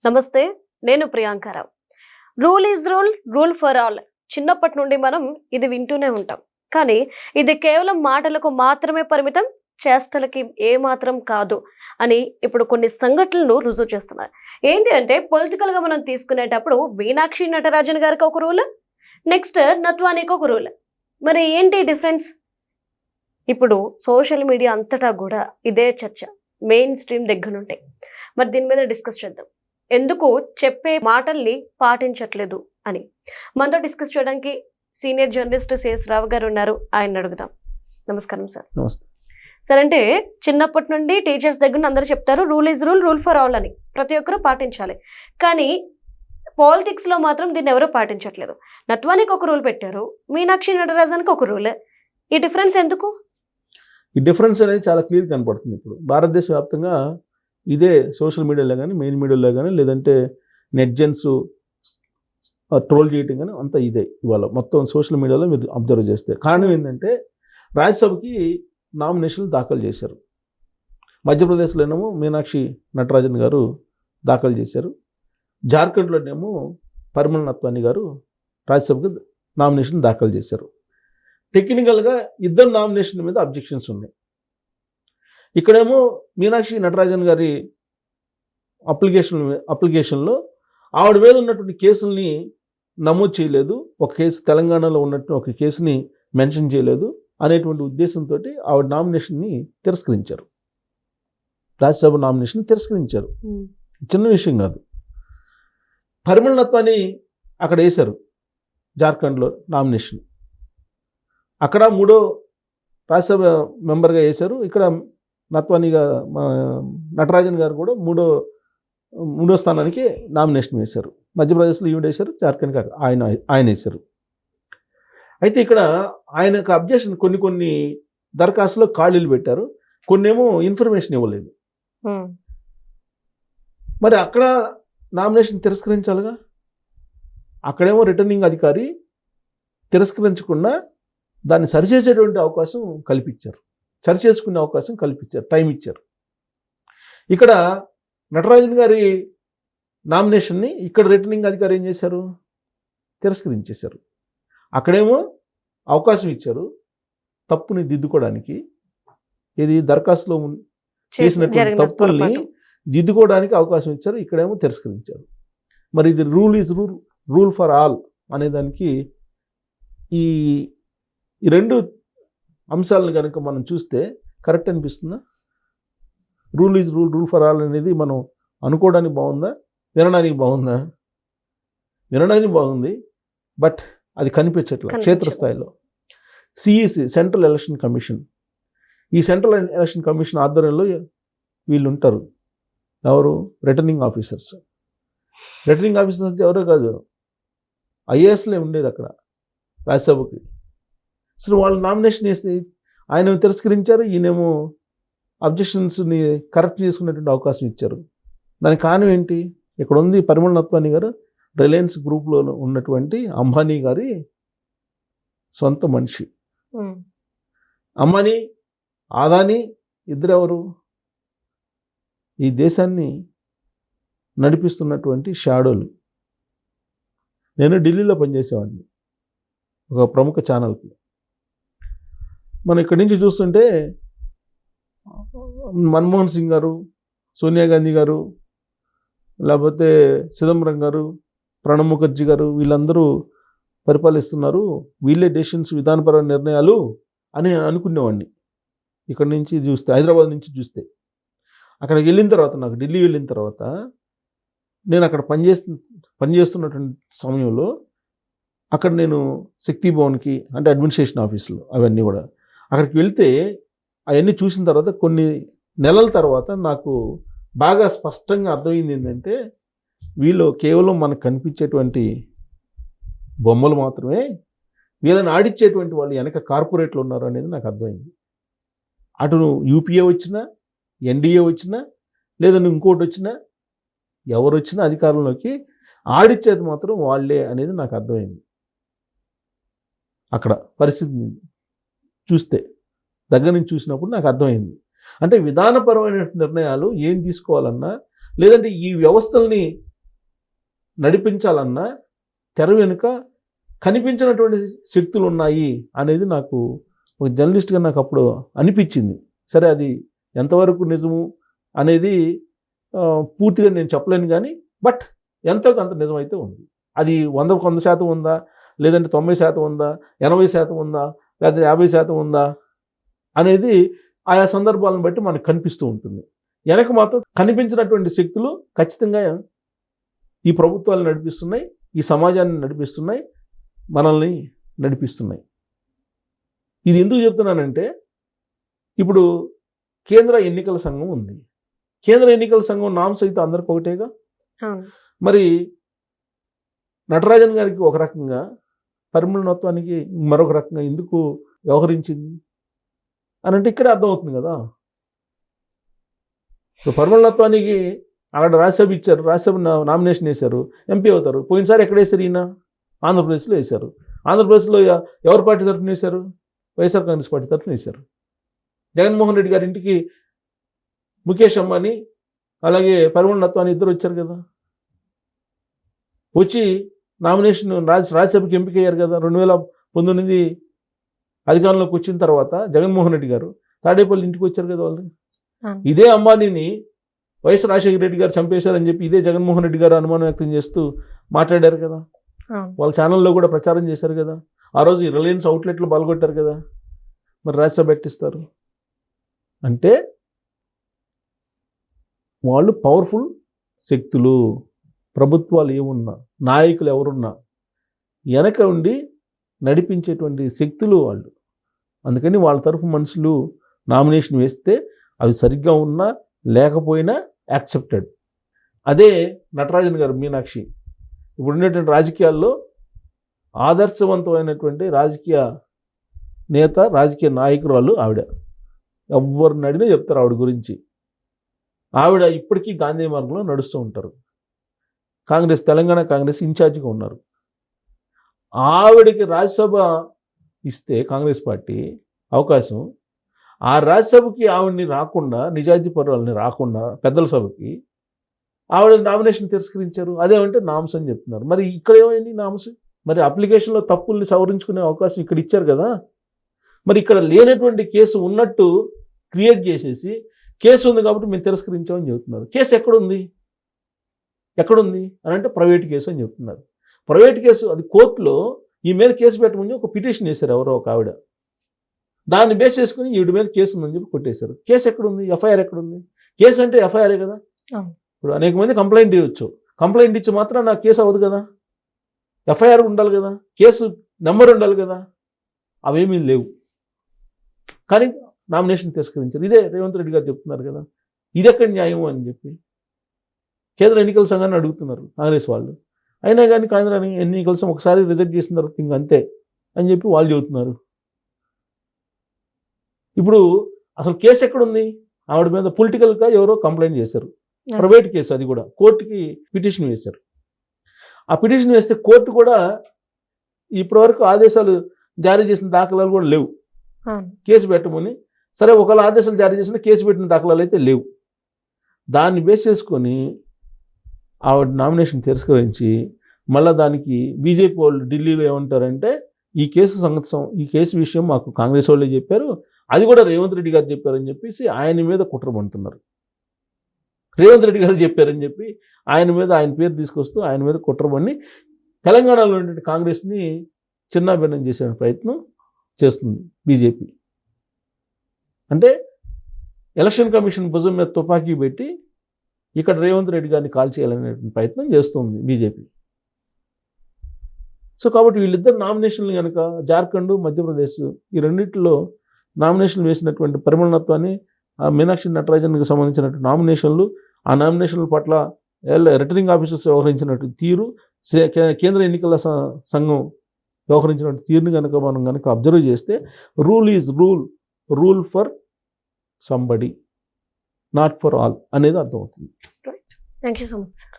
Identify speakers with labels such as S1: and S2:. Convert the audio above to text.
S1: నమస్తే, నేను Priyanka Rao. Rule is rule, rule for all. చిన్నప్పటి నుండి మనం ఇది వింటూనే ఉంటాం. కానీ ఇది కేవలం మాటలకు మాత్రమే పరిమితం, చేష్టలకి ఏమాత్రం కాదు అని ఇప్పుడు కొన్ని సంఘటనలు రుజువు చేస్తున్నారు. ఏంటి అంటే పొలిటికల్గా మనం తీసుకునేటప్పుడు మీనాక్షి నటరాజన్ గారికి ఒక రూల్, నెక్స్ట్ నత్వానికి ఒక రూల్. మరి ఏంటి డిఫరెన్స్? ఇప్పుడు సోషల్ మీడియా అంతటా కూడా ఇదే చర్చ, మెయిన్ స్ట్రీమ్ దగ్గర ఉంటాయి. మరి దీని మీద డిస్కస్ చేద్దాం. ఎందుకు చెప్పే మాటల్ని పాటించట్లేదు అని మనతో డిస్కస్ చేయడానికి సీనియర్ జర్నలిస్ట్ సిఎస్ రావు గారు ఉన్నారు. ఆయన అడుగుదాం. నమస్కారం సార్.
S2: నమస్తే
S1: సార్. అంటే చిన్నప్పటి నుండి టీచర్స్ దగ్గర అందరూ చెప్తారు rule is rule, rule for all అని, ప్రతి ఒక్కరూ పాటించాలి. కానీ పాలిటిక్స్ లో మాత్రం దీన్ని ఎవరూ పాటించట్లేదు. నత్వానికి ఒక రూల్ పెట్టారు, మీనాక్షి నటరాజన్కి ఒక రూల్. ఈ డిఫరెన్స్ ఎందుకు?
S2: ఈ డిఫరెన్స్ అనేది చాలా క్లియర్ కనపడుతుంది. ఇప్పుడు భారతదేశ వ్యాప్తంగా ఇదే సోషల్ మీడియాలో కానీ, మెయిన్ మీడియాలో కానీ, లేదంటే నెట్జెన్స్ ట్రోల్ చేయటం కానీ అంతా ఇదే. ఇవాళ మొత్తం సోషల్ మీడియాలో మీరు అబ్జర్వ్ చేస్తే కారణం ఏంటంటే రాజ్యసభకి నామినేషన్లు దాఖలు చేశారు. మధ్యప్రదేశ్లోనేమో మీనాక్షి నటరాజన్ గారు దాఖలు చేశారు. జార్ఖండ్లోనేమో పరిమళ నత్వాని గారు రాజ్యసభకి నామినేషన్ దాఖలు చేశారు. టెక్నికల్గా ఇద్దరు నామినేషన్ మీద అబ్జెక్షన్స్ ఉన్నాయి. ఇక్కడేమో మీనాక్షి నటరాజన్ గారి అప్లికేషన్లో ఆవిడ మీద ఉన్నటువంటి కేసుల్ని నమోదు చేయలేదు, ఒక కేసు తెలంగాణలో ఉన్నట్టు ఒక కేసుని మెన్షన్ చేయలేదు అనేటువంటి ఉద్దేశంతో ఆవిడ నామినేషన్ని తిరస్కరించారు. రాజ్యసభ నామినేషన్ తిరస్కరించారు. చిన్న విషయం కాదు. పరిమళ నత్వాని అక్కడ వేశారు, జార్ఖండ్లో నామినేషన్. అక్కడ మూడో రాజ్యసభ మెంబర్గా వేశారు. ఇక్కడ నటరాజన్ గారు కూడా మూడో స్థానానికి నామినేషన్ వేశారు. మధ్యప్రదేశ్లో ఈవిడ వేశారు, జార్ఖండ్కి ఆయన వేశారు. అయితే ఇక్కడ ఆయనకు అబ్జెక్షన్ కొన్ని దరఖాస్తులో ఖాళీలు పెట్టారు, కొన్నేమో ఇన్ఫర్మేషన్ ఇవ్వలేదు. మరి అక్కడ నామినేషన్ తిరస్కరించాలిగా. అక్కడేమో రిటర్నింగ్ అధికారి తిరస్కరించకుండా దాన్ని సరిచేసేటువంటి అవకాశం కల్పించారు, సరిచేసుకునే అవకాశం కల్పించారు, టైం ఇచ్చారు. ఇక్కడ నటరాజన్ గారి నామినేషన్ని ఇక్కడ రిటర్నింగ్ అధికారి ఏం చేశారు? తిరస్కరించేశారు. అక్కడేమో అవకాశం ఇచ్చారు తప్పుని దిద్దుకోవడానికి, ఇది దరఖాస్తులో చేసినటువంటి తప్పుల్ని దిద్దుకోవడానికి అవకాశం ఇచ్చారు. ఇక్కడేమో తిరస్కరించారు. మరి ఇది rule is rule, rule for all అనేదానికి ఈ రెండు అంశాలను కనుక మనం చూస్తే కరెక్ట్ అనిపిస్తుందా? Rule is rule, rule for all అనేది మనం అనుకోవడానికి బాగుందా, వినడానికి బాగుందా? వినడానికి బాగుంది, బట్ అది కనిపించట్లేదు క్షేత్రస్థాయిలో. సిఈసి, సెంట్రల్ ఎలక్షన్ కమిషన్, ఈ సెంట్రల్ ఎలక్షన్ కమిషన్ ఆధ్వర్యంలో వీళ్ళు ఉంటారు. ఎవరు? Returning officers. రిటర్నింగ్ ఆఫీసర్స్ అంటే ఎవరో కాదు, ఐఏఎస్లే ఉండేది అక్కడ రాజ్యసభకి. అసలు వాళ్ళు నామినేషన్ వేస్తే ఆయన తిరస్కరించారు, ఈయనేమో అబ్జెక్షన్స్ని కరెక్ట్ చేసుకునేటువంటి అవకాశం ఇచ్చారు. దానికి కారణం ఏంటి? ఇక్కడ ఉంది పరిమళ నత్వాని గారు రిలయన్స్ గ్రూప్లో ఉన్నటువంటి అంబానీ గారి సొంత మనిషి. అంబానీ, ఆదానీ ఇద్దరెవరు? ఈ దేశాన్ని నడిపిస్తున్నటువంటి షాడోలు. నేను ఢిల్లీలో పనిచేసేవాడిని ఒక ప్రముఖ ఛానల్కి. మనం ఇక్కడి నుంచి చూస్తుంటే మన్మోహన్ సింగ్ గారు, సోనియా గాంధీ గారు, లేకపోతే చిదంబరం గారు, ప్రణబ్ ముఖర్జీ గారు, వీళ్ళందరూ పరిపాలిస్తున్నారు, వీళ్ళే డెసిషన్స్, విధానపరమైన నిర్ణయాలు అని అనుకునేవాడిని. ఇక్కడి నుంచి చూస్తే, హైదరాబాద్ నుంచి చూస్తే. అక్కడికి వెళ్ళిన తర్వాత, నాకు ఢిల్లీ వెళ్ళిన తర్వాత, నేను అక్కడ పనిచేస్తున్నటువంటి సమయంలో అక్కడ నేను శక్తి భవన్కి, అంటే అడ్మినిస్ట్రేషన్ ఆఫీసులు అవన్నీ కూడా, అక్కడికి వెళ్తే అవన్నీ చూసిన తర్వాత కొన్ని నెలల తర్వాత నాకు బాగా స్పష్టంగా అర్థమైంది ఏంటంటే వీళ్ళు కేవలం మనకు కనిపించేటువంటి బొమ్మలు మాత్రమే, వీళ్ళని ఆడిచ్చేటువంటి వాళ్ళు వెనక కార్పొరేట్లు ఉన్నారు అనేది నాకు అర్థమైంది. అటు యూపీఏ వచ్చినా, ఎన్డీఏ వచ్చినా, లేదా ఇంకోటి వచ్చినా, ఎవరు వచ్చినా అధికారంలోకి ఆడిచ్చేది మాత్రం వాళ్ళే అనేది నాకు అర్థమైంది. అక్కడ పరిస్థితిని చూస్తే, దగ్గర నుంచి చూసినప్పుడు నాకు అర్థమైంది. అంటే విధానపరమైన నిర్ణయాలు ఏం తీసుకోవాలన్నా, లేదంటే ఈ వ్యవస్థల్ని నడిపించాలన్నా తెర వెనుక కనిపించినటువంటి శక్తులు ఉన్నాయి అనేది నాకు ఒక జర్నలిస్ట్గా నాకు అప్పుడు అనిపించింది. సరే అది ఎంతవరకు నిజము అనేది పూర్తిగా నేను చెప్పలేను, కానీ బట్ ఎంతో కొంత నిజమైతే ఉంది. అది 100% ఉందా, లేదంటే 90% ఉందా, 80% ఉందా, లేకపోతే 50% ఉందా అనేది ఆయా సందర్భాలను బట్టి మనకు కనిపిస్తూ ఉంటుంది. వెనక మాత్రం కనిపించినటువంటి శక్తులు ఖచ్చితంగా ఈ ప్రభుత్వాలు నడిపిస్తున్నాయి, ఈ సమాజాన్ని నడిపిస్తున్నాయి, మనల్ని నడిపిస్తున్నాయి. ఇది ఎందుకు చెప్తున్నానంటే, ఇప్పుడు కేంద్ర ఎన్నికల సంఘం ఉంది. కేంద్ర ఎన్నికల సంఘం నామ్స్ అయితే అందరికి ఒకటేగా. మరి నటరాజన్ గారికి ఒక రకంగా, పరిమళనత్వానికి మరొక రకంగా ఎందుకు వ్యవహరించింది అని అంటే ఇక్కడే అర్థమవుతుంది కదా. ఇప్పుడు పరిమళనత్వానికి అక్కడ రాజ్యసభ ఇచ్చారు, రాజ్యసభ నామినేషన్ వేశారు, ఎంపీ అవుతారు. పోయినసారి ఎక్కడ వేశారు ఈయన? ఆంధ్రప్రదేశ్లో వేశారు. ఆంధ్రప్రదేశ్లో ఎవరి పార్టీ తరఫున వేశారు? వైఎస్ఆర్ కాంగ్రెస్ పార్టీ తరఫున వేశారు. జగన్మోహన్ రెడ్డి గారి ఇంటికి ముఖేష్ అంబానీ అలాగే పరిమళనత్వాన్ని ఇద్దరు వచ్చారు కదా. వచ్చి నామినేషన్ రాజ్యసభకి ఎంపికయ్యారు కదా. 2019 అధికారంలోకి వచ్చిన తర్వాత జగన్మోహన్ రెడ్డి గారు తాడేపల్లి ఇంటికి వచ్చారు కదా వాళ్ళు. ఇదే అంబానీని వైఎస్ రాజశేఖర రెడ్డి గారు చంపేశారని చెప్పి ఇదే జగన్మోహన్ రెడ్డి గారు అనుమానం వ్యక్తం చేస్తూ మాట్లాడారు కదా. వాళ్ళ ఛానల్లో కూడా ప్రచారం చేశారు కదా. ఆ రోజు రిలయన్స్ అవుట్లెట్లు పాల్గొట్టారు కదా. మరి రాజ్యసభ పెట్టిస్తారు అంటే వాళ్ళు పవర్ఫుల్ శక్తులు. ప్రభుత్వాలు ఏమున్నా, నాయకులు ఎవరున్నా వెనక ఉండి నడిపించేటువంటి శక్తులు వాళ్ళు. అందుకని వాళ్ళ తరఫు మనుషులు నామినేషన్ వేస్తే అవి సరిగ్గా ఉన్నా లేకపోయినా యాక్సెప్టెడ్. అదే నటరాజన్ గారు, మీనాక్షి ఇప్పుడు ఉండేటువంటి రాజకీయాల్లో ఆదర్శవంతమైనటువంటి రాజకీయ నేత, రాజకీయ నాయకురాలు ఆవిడ. ఎవరిని అడిగినా చెప్తారు ఆవిడ గురించి. ఆవిడ ఇప్పటికీ గాంధీ మార్గంలో నడుస్తూ ఉంటారు. కాంగ్రెస్, తెలంగాణ కాంగ్రెస్ ఇన్ఛార్జిగా ఉన్నారు. ఆవిడకి రాజ్యసభ ఇస్తే కాంగ్రెస్ పార్టీ అవకాశం, ఆ రాజ్యసభకి ఆవిడని రాకుండా, నిజాయితీ పరువులని రాకుండా పెద్దల సభకి ఆవిడ నామినేషన్ తిరస్కరించారు. అదేమంటే నామ్స్ అని చెప్తున్నారు. మరి ఇక్కడ ఏమైంది నామ్స్? మరి అప్లికేషన్లో తప్పుల్ని సవరించుకునే అవకాశం ఇక్కడ ఇచ్చారు కదా. మరి ఇక్కడ లేనటువంటి కేసు ఉన్నట్టు క్రియేట్ చేసేసి కేసు ఉంది కాబట్టి మేము తిరస్కరించామని చెబుతున్నారు. కేసు ఎక్కడుంది అని అంటే ప్రైవేట్ కేసు అని చెప్తున్నారు. ప్రైవేట్ కేసు అది కోర్టులో ఈ మీద కేసు పెట్టమని ఒక పిటిషన్ వేశారు ఎవరో ఒక ఆవిడ. దాన్ని బేస్ చేసుకుని ఈవిడ మీద కేసు ఉందని చెప్పి కొట్టేశారు. కేసు ఎక్కడుంది? ఎఫ్ఐఆర్ ఎక్కడుంది? కేసు అంటే ఎఫ్ఐఆరే కదా. ఇప్పుడు అనేక మంది కంప్లైంట్ ఇవ్వచ్చు. కంప్లైంట్ ఇచ్చి మాత్రం నాకు కేసు అవ్వదు కదా. ఎఫ్ఐఆర్ ఉండాలి కదా, కేసు నెంబర్ ఉండాలి కదా. అవేమీ లేవు. కానీ నామినేషన్ తిరస్కరించారు. ఇదే రేవంత్ రెడ్డి గారు చెప్తున్నారు కదా, ఇది ఎక్కడ న్యాయం అని చెప్పి కేంద్ర ఎన్నికల సంఘాన్ని అడుగుతున్నారు కాంగ్రెస్ వాళ్ళు. అయినా కానీ కేంద్ర ఎన్నికల సంఘం ఒకసారి రిజెక్ట్ చేసిన తర్వాత ఇంక అంతే అని చెప్పి వాళ్ళు చెబుతున్నారు. ఇప్పుడు అసలు కేసు ఎక్కడుంది? ఆవిడ మీద పొలిటికల్గా ఎవరో కంప్లైంట్ చేశారు, ప్రైవేట్ కేసు, అది కూడా కోర్టుకి పిటిషన్ వేశారు. ఆ పిటిషన్ వేస్తే కోర్టు కూడా ఇప్పటివరకు ఆదేశాలు జారీ చేసిన దాఖలాలు కూడా లేవు కేసు పెట్టమని. సరే, ఒకవేళ ఆదేశాలు జారీ చేసిన కేసు పెట్టిన దాఖలాలు అయితే లేవు. దాన్ని బేస్ చేసుకొని ఆవిడ నామినేషన్ తిరస్కరించి మళ్ళీ దానికి బీజేపీ వాళ్ళు ఢిల్లీలో ఏమంటారంటే ఈ కేసు విషయం మాకు కాంగ్రెస్ వాళ్ళే చెప్పారు, అది కూడా రేవంత్ రెడ్డి గారు చెప్పారని చెప్పేసి ఆయన మీద కుట్ర పడుతున్నారు. రేవంత్ రెడ్డి గారు చెప్పారని చెప్పి ఆయన పేరు తీసుకొస్తూ ఆయన మీద కుట్రబడి తెలంగాణలో ఉండే కాంగ్రెస్ని చిన్నాభిన్నం చేసే ప్రయత్నం చేస్తుంది బీజేపీ. అంటే ఎలక్షన్ కమిషన్ భుజం మీద తుపాకీ పెట్టి ఇక్కడ రేవంత్ రెడ్డి గారిని కాల్ చేయాలనే ప్రయత్నం చేస్తుంది బీజేపీ. సో కాబట్టి వీళ్ళిద్దరు నామినేషన్లు కనుక జార్ఖండ్, మధ్యప్రదేశ్ ఈ రెండింటిలో నామినేషన్లు వేసినటువంటి పరిమళనత్వాన్ని, మీనాక్షి నటరాజన్కి సంబంధించినటువంటి నామినేషన్లు, ఆ నామినేషన్ల పట్ల రిటర్నింగ్ ఆఫీసర్స్ వ్యవహరించినట్టు తీరు, కేంద్ర ఎన్నికల సంఘం వ్యవహరించినట్టు తీరుని మనం అబ్జర్వ్ చేస్తే rule is rule for somebody, not for all అనేది అర్థమవుతుంది.
S1: Thank you so much sir.